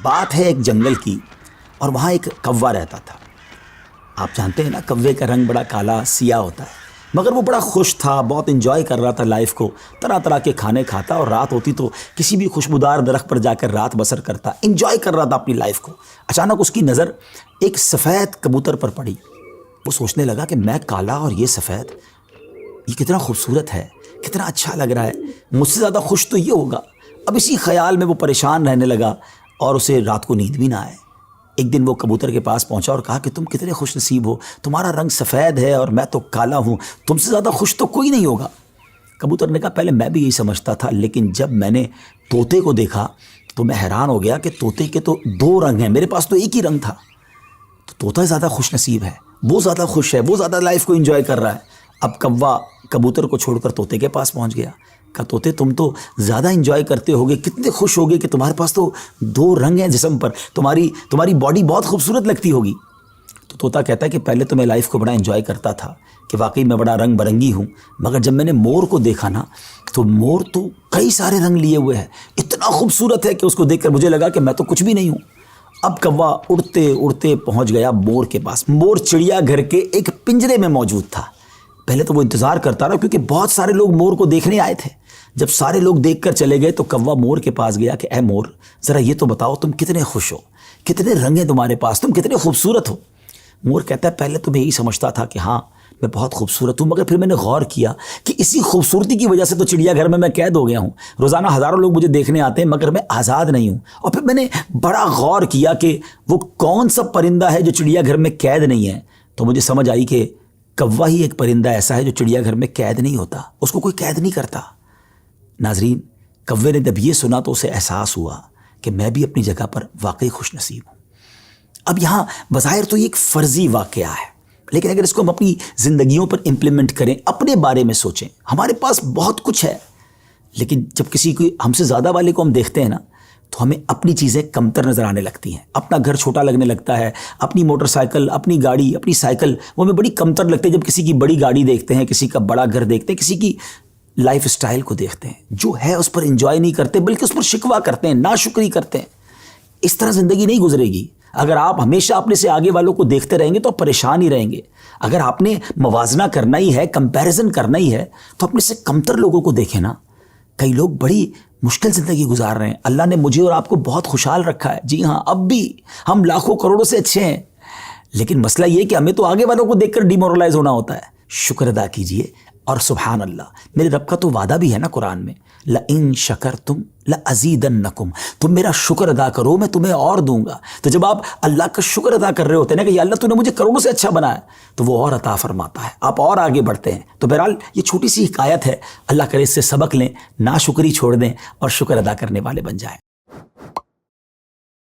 بات ہے ایک جنگل کی، اور وہاں ایک کوا رہتا تھا۔ آپ جانتے ہیں نا، کوے کا رنگ بڑا کالا سیاہ ہوتا ہے، مگر وہ بڑا خوش تھا، بہت انجوائے کر رہا تھا لائف کو، طرح طرح کے کھانے کھاتا، اور رات ہوتی تو کسی بھی خوشبودار درخت پر جا کر رات بسر کرتا، انجوائے کر رہا تھا اپنی لائف کو۔ اچانک اس کی نظر ایک سفید کبوتر پر پڑی۔ وہ سوچنے لگا کہ میں کالا اور یہ سفید، یہ کتنا خوبصورت ہے، کتنا اچھا لگ رہا ہے، مجھ سے زیادہ خوش تو یہ ہوگا۔ اب اسی خیال میں وہ پریشان رہنے لگا اور اسے رات کو نیند بھی نہ آئے۔ ایک دن وہ کبوتر کے پاس پہنچا اور کہا کہ تم کتنے خوش نصیب ہو، تمہارا رنگ سفید ہے اور میں تو کالا ہوں، تم سے زیادہ خوش تو کوئی نہیں ہوگا۔ کبوتر نے کہا پہلے میں بھی یہی سمجھتا تھا، لیکن جب میں نے طوطے کو دیکھا تو میں حیران ہو گیا کہ طوطے کے تو دو رنگ ہیں، میرے پاس تو ایک ہی رنگ تھا۔ تو طوطا زیادہ خوش نصیب ہے، وہ زیادہ خوش ہے، وہ زیادہ لائف کو انجوائے کر رہا ہے۔ اب کوا کبوتر کو چھوڑ کر طوطے کے پاس پہنچ گیا۔ کہا طوطے تم تو زیادہ انجوائے کرتے ہوگے، کتنے خوش ہوگے کہ تمہارے پاس تو دو رنگ ہیں جسم پر، تمہاری باڈی بہت خوبصورت لگتی ہوگی۔ تو طوطا کہتا ہے کہ پہلے تو میں لائف کو بڑا انجوائے کرتا تھا کہ واقعی میں بڑا رنگ برنگی ہوں، مگر جب میں نے مور کو دیکھا نا تو مور تو کئی سارے رنگ لیے ہوئے ہے، اتنا خوبصورت ہے کہ اس کو دیکھ کر مجھے لگا کہ میں تو کچھ بھی نہیں ہوں۔ اب کوا اڑتے اڑتے پہنچ گیا مور کے پاس۔ مور چڑیا گھر کے ایک پنجرے میں موجود تھا۔ پہلے تو وہ انتظار کرتا رہا کیونکہ بہت سارے لوگ مور کو دیکھنے آئے تھے۔ جب سارے لوگ دیکھ کر چلے گئے تو کوا مور کے پاس گیا کہ اے مور، ذرا یہ تو بتاؤ تم کتنے خوش ہو، کتنے رنگ ہیں تمہارے پاس، تم کتنے خوبصورت ہو۔ مور کہتا ہے پہلے تو میں یہی سمجھتا تھا کہ ہاں میں بہت خوبصورت ہوں، مگر پھر میں نے غور کیا کہ اسی خوبصورتی کی وجہ سے تو چڑیا گھر میں قید ہو گیا ہوں، روزانہ ہزاروں لوگ مجھے دیکھنے آتے ہیں مگر میں آزاد نہیں ہوں۔ اور پھر میں نے بڑا غور کیا کہ وہ کون سا پرندہ ہے جو چڑیا گھر میں قید نہیں ہے، تو مجھے سمجھ آئی کہ کوا ہی ایک پرندہ ایسا ہے جو چڑیا گھر میں قید نہیں ہوتا، اس کو کوئی قید نہیں کرتا۔ ناظرین، کوے نے جب یہ سنا تو اسے احساس ہوا کہ میں بھی اپنی جگہ پر واقعی خوش نصیب ہوں۔ اب یہاں بظاہر تو یہ ایک فرضی واقعہ ہے، لیکن اگر اس کو ہم اپنی زندگیوں پر امپلیمنٹ کریں، اپنے بارے میں سوچیں، ہمارے پاس بہت کچھ ہے، لیکن جب کسی کو ہم سے زیادہ والے کو ہم دیکھتے ہیں نا تو ہمیں اپنی چیزیں کمتر نظر آنے لگتی ہیں، اپنا گھر چھوٹا لگنے لگتا ہے، اپنی موٹر سائیکل، اپنی گاڑی، اپنی سائیکل وہ ہمیں بڑی کمتر لگتی ہے جب کسی کی بڑی گاڑی دیکھتے ہیں، کسی کا بڑا گھر دیکھتے ہیں، کسی کی لائف سٹائل کو دیکھتے ہیں، جو ہے اس پر انجوائے نہیں کرتے بلکہ اس پر شکوہ کرتے ہیں، ناشکری کرتے ہیں۔ اس طرح زندگی نہیں گزرے گی۔ اگر آپ ہمیشہ اپنے سے آگے والوں کو دیکھتے رہیں گے تو آپ پریشان ہی رہیں گے۔ اگر آپ نے موازنہ کرنا ہی ہے، کمپیریزن کرنا ہی ہے، تو اپنے سے کمتر لوگوں کو دیکھیں نا۔ کئی لوگ بڑی مشکل زندگی گزار رہے ہیں، اللہ نے مجھے اور آپ کو بہت خوشحال رکھا ہے، جی ہاں اب بھی ہم لاکھوں کروڑوں سے اچھے ہیں، لیکن مسئلہ یہ کہ ہمیں تو آگے والوں کو دیکھ کر ڈیمورلائز ہونا ہوتا ہے۔ شکر ادا کیجئے، اور سبحان اللہ، میرے رب کا تو وعدہ بھی ہے نا قرآن میں، لَإِن شَكَرْتُمْ لَأَزِيدَنَّكُمْ، تم میرا شکر ادا کرو میں تمہیں اور دوں گا۔ تو جب آپ اللہ کا شکر ادا کر رہے ہوتے ہیں نا کہ یا اللہ تو نے مجھے کروڑوں سے اچھا بنایا، تو وہ اور عطا فرماتا ہے، آپ اور آگے بڑھتے ہیں۔ تو بہرحال یہ چھوٹی سی حکایت ہے، اللہ کرے اس سے سبق لیں، ناشکری چھوڑ دیں اور شکر ادا کرنے والے بن جائیں۔